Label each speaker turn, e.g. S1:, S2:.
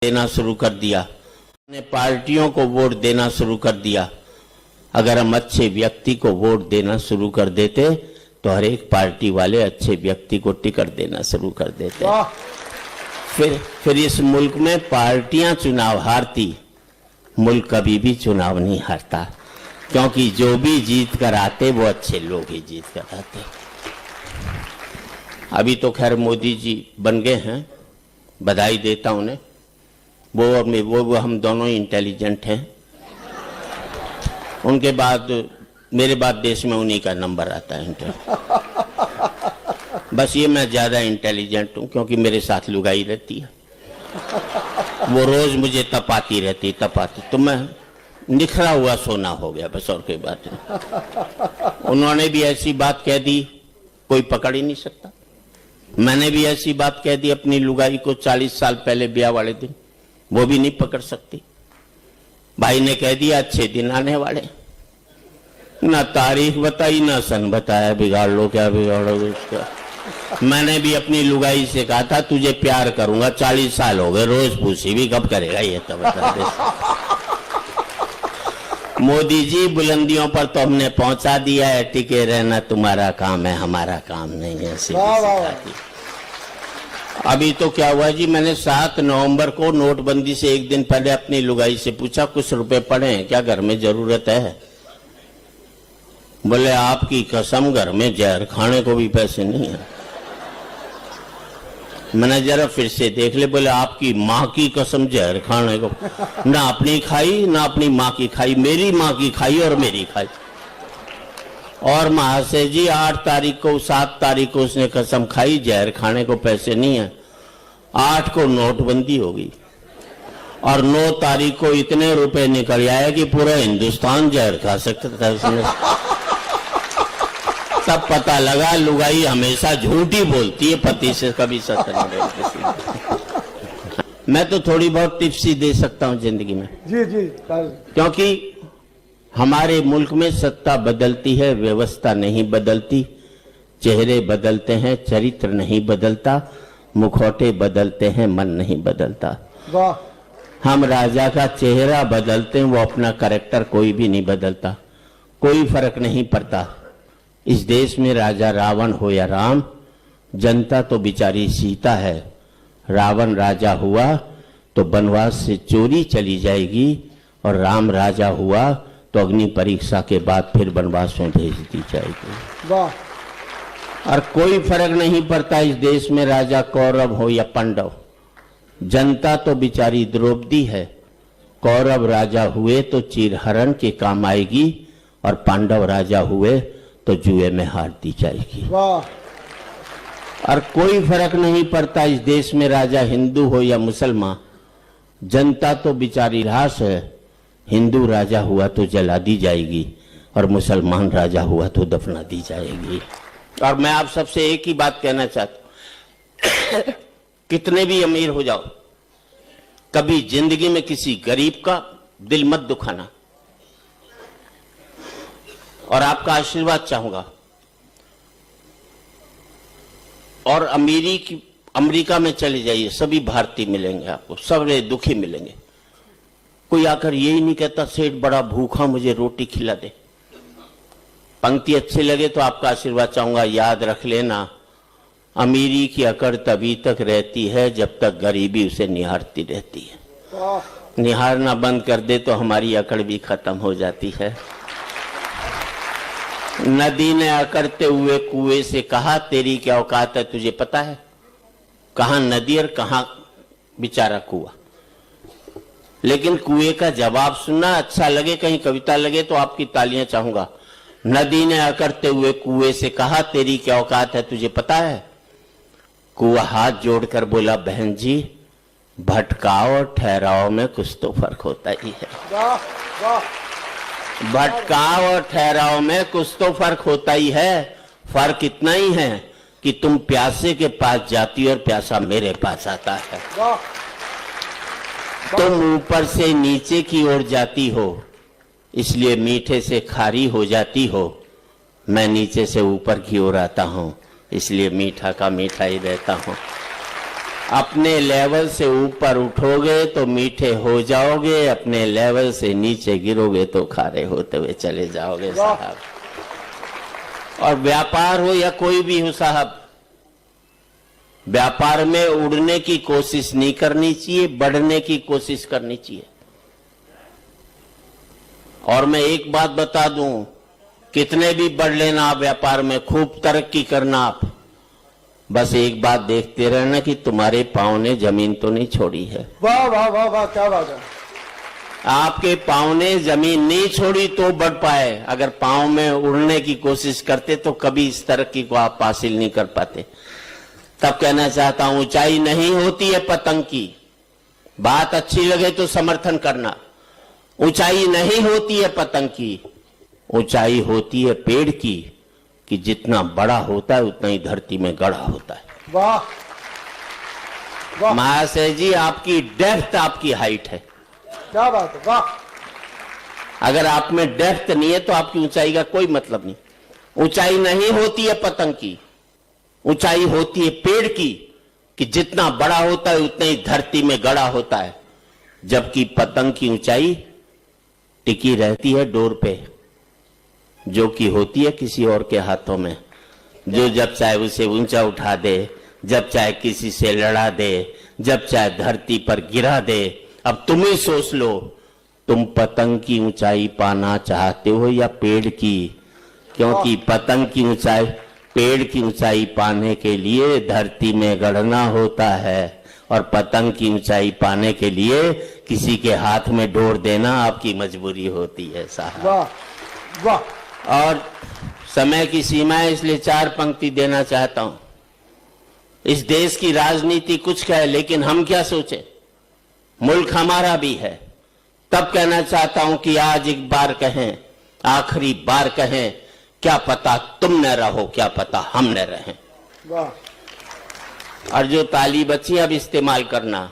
S1: देना शुरू कर दिया, ने पार्टियों को वोट देना शुरू कर दिया। अगर हम अच्छे व्यक्ति को वोट देना शुरू कर देते तो हर एक पार्टी वाले अच्छे व्यक्ति को टिकट देना शुरू कर देते। फिर इस मुल्क में पार्टियां चुनाव हारती, मुल्क कभी भी चुनाव नहीं हारता, क्योंकि जो भी जीत कर आते वो अच्छे लोग ही जीत कर आते। अभी तो खैर मोदी जी बन गए हैं, बधाई देता उन्हें। वो हम दोनों ही इंटेलिजेंट हैं। उनके बाद मेरे बाद देश में उन्हीं का नंबर आता है। बस ये मैं ज्यादा इंटेलिजेंट हूं क्योंकि मेरे साथ लुगाई रहती है, वो रोज मुझे तपाती रहती तो मैं निखरा हुआ सोना हो गया, बस और कोई बात नहीं। उन्होंने भी ऐसी बात कह दी कोई पकड़ ही नहीं सकता। मैंने भी ऐसी बात कह दी अपनी लुगाई को 40 साल पहले ब्याह वाले दिन, वो भी नहीं पकड़ सकती। भाई ने कह दिया अच्छे दिन आने वाले, ना तारीख बताई ना सन बताया, बिगाड़ लो क्या बिगाड़ोगे उसका। मैंने भी अपनी लुगाई से कहा था तुझे प्यार करूंगा, 40 साल हो गए, रोज पूछी भी कब करेगा ये, तब बता दे। मोदी जी बुलंदियों पर तो हमने पहुंचा दिया है, टिके रहना तुम्हारा काम है, हमारा काम नहीं है। अभी तो क्या हुआ जी, मैंने 7 नवंबर को नोटबंदी से एक दिन पहले अपनी लुगाई से पूछा कुछ रुपए पड़े हैं क्या, घर में जरूरत है? बोले आपकी कसम घर में जहर खाने को भी पैसे नहीं है। मैंने जरा फिर से देख ले, बोले आपकी माँ की कसम जहर खाने को, ना अपनी खाई ना अपनी माँ की खाई, मेरी माँ की खाई और मेरी खाई। और महाशय जी 8 तारीख को 7 तारीख को उसने कसम खाई जहर खाने को पैसे नहीं है। 8 को नोटबंदी हो गई और 9 तारीख को इतने रुपए निकल आए कि पूरा हिंदुस्तान जहर खा सकता था उसने। तब पता लगा लुगाई हमेशा झूठी बोलती है, पति से कभी सच नहीं बोलती। मैं तो थोड़ी बहुत टिप्स ही दे सकता हूं जिंदगी में जी, क्योंकि हमारे मुल्क में सत्ता बदलती है, व्यवस्था नहीं बदलती। चेहरे बदलते हैं, चरित्र नहीं बदलता। मुखौटे बदलते हैं, मन नहीं बदलता। हम राजा का चेहरा बदलते हैं, वो अपना कैरेक्टर कोई भी नहीं बदलता। कोई फर्क नहीं पड़ता। इस देश में राजा रावण हो या राम, जनता तो बिचारी सीता है। रावण राजा हुआ तो बनवास से चोरी चली जाएगी, और राम राजा हुआ तो अग्नि परीक्षा के बाद फिर वनवास में भेज दी जाएगी। और कोई फर्क नहीं पड़ता इस देश में राजा कौरव हो या पांडव। जनता तो बिचारी द्रौपदी है। कौरव राजा हुए तो चीरहरण के काम आएगी, और पांडव राजा हुए तो जुए में हार दी जाएगी। और कोई फर्क नहीं पड़ता इस देश में राजा हिंदू हो या मुसलमान। जनता तो बिचारी लाश है। हिंदू राजा हुआ तो जला दी जाएगी, और मुसलमान राजा हुआ तो दफना दी जाएगी। और मैं आप सबसे एक ही बात कहना चाहता हूं, कितने भी अमीर हो जाओ, कभी जिंदगी में किसी गरीब का दिल मत दुखाना। और आपका आशीर्वाद चाहूंगा। और अमेरिका में चले जाइए, सभी भारतीय मिलेंगे आपको, सब दुखी मिलेंगे। कोई आकर यही नहीं कहता सेठ बड़ा भूखा मुझे रोटी खिला दे। पंक्ति अच्छी लगे तो आपका आशीर्वाद चाहूंगा। याद रख लेना, अमीरी की अकड़ तभी तक रहती है जब तक गरीबी उसे निहारती रहती है। निहारना बंद कर दे तो हमारी अकड़ भी खत्म हो जाती है। नदी ने अकड़ते हुए कुएं से कहा तेरी क्या औकात है तुझे पता है? कहां नदी और कहां बेचारा कुआं। लेकिन कुएं का जवाब सुनना अच्छा लगे, कहीं कविता लगे तो आपकी तालियां चाहूंगा। नदी ने अकड़ते हुए कुएं से कहा तेरी क्या औकात है तुझे पता है? कुआं हाथ जोड़कर बोला बहन जी, भटकाव और ठहराव में कुछ तो फर्क होता ही है। भटकाव और ठहराव में कुछ तो फर्क होता ही है। फर्क इतना ही है कि तुम प्यासे के पास जाती और प्यासा मेरे पास आता है। तुम ऊपर से नीचे की ओर जाती हो, इसलिए मीठे से खारी हो जाती हो। मैं नीचे से ऊपर की ओर आता हूं, इसलिए मीठा का मीठा ही रहता हूं। अपने लेवल से ऊपर उठोगे तो मीठे हो जाओगे, अपने लेवल से नीचे गिरोगे तो खारे होते हुए चले जाओगे साहब। और व्यापार हो या कोई भी हो साहब, व्यापार में उड़ने की कोशिश नहीं करनी चाहिए, बढ़ने की कोशिश करनी चाहिए। और मैं एक बात बता दूं, कितने भी बढ़ लेना आप व्यापार में, खूब तरक्की करना आप, बस एक बात देखते रहना कि तुम्हारे पांव ने जमीन तो नहीं छोड़ी है।
S2: वाह वाह वाह वाह, क्या बात है।
S1: आपके पांव ने जमीन नहीं छोड़ी तो बढ़ पाए, अगर पांव में उड़ने की कोशिश करते तो कभी इस तरक्की को आप हासिल नहीं कर पाते। तब कहना चाहता हूं, ऊंचाई नहीं होती है पतंग की, बात अच्छी लगे तो समर्थन करना। ऊंचाई नहीं होती है पतंग की, ऊंचाई होती है पेड़ की, कि जितना बड़ा होता है उतना ही धरती में गड़ा होता है।
S2: वाह वाह,
S1: महाशय जी, आपकी डेप्थ आपकी हाइट है।
S2: क्या बात है, वाह।
S1: अगर आप में डेप्थ नहीं है तो आपकी ऊंचाई का कोई मतलब नहीं। ऊंचाई नहीं होती है पतंग की, ऊंचाई होती है पेड़ की, कि जितना बड़ा होता है उतना ही धरती में गड़ा होता है। जबकि पतंग की ऊंचाई टिकी रहती है डोर पे, जो कि होती है किसी और के हाथों में, जो जब चाहे उसे ऊंचा उठा दे, जब चाहे किसी से लड़ा दे, जब चाहे धरती पर गिरा दे। अब तुम ही सोच लो, तुम पतंग की ऊंचाई पाना चाहते हो या पेड़ की? क्योंकि पतंग की ऊंचाई, पेड़ की ऊंचाई पाने के लिए धरती में गड़ना होता है, और पतंग की ऊंचाई पाने के लिए किसी के हाथ में डोर देना आपकी मजबूरी होती है साहब।
S2: वाह वाह।
S1: और समय की सीमा है, इसलिए 4 पंक्ति देना चाहता हूं। इस देश की राजनीति कुछ कहे, लेकिन हम क्या सोचे, मुल्क हमारा भी है। तब कहना चाहता हूं कि आज एक बार कहें, आखिरी बार कहें, क्या पता तुम न रहो, क्या पता हम न रहें।
S2: वाह।
S1: और जो ताली बची अब इस्तेमाल करना।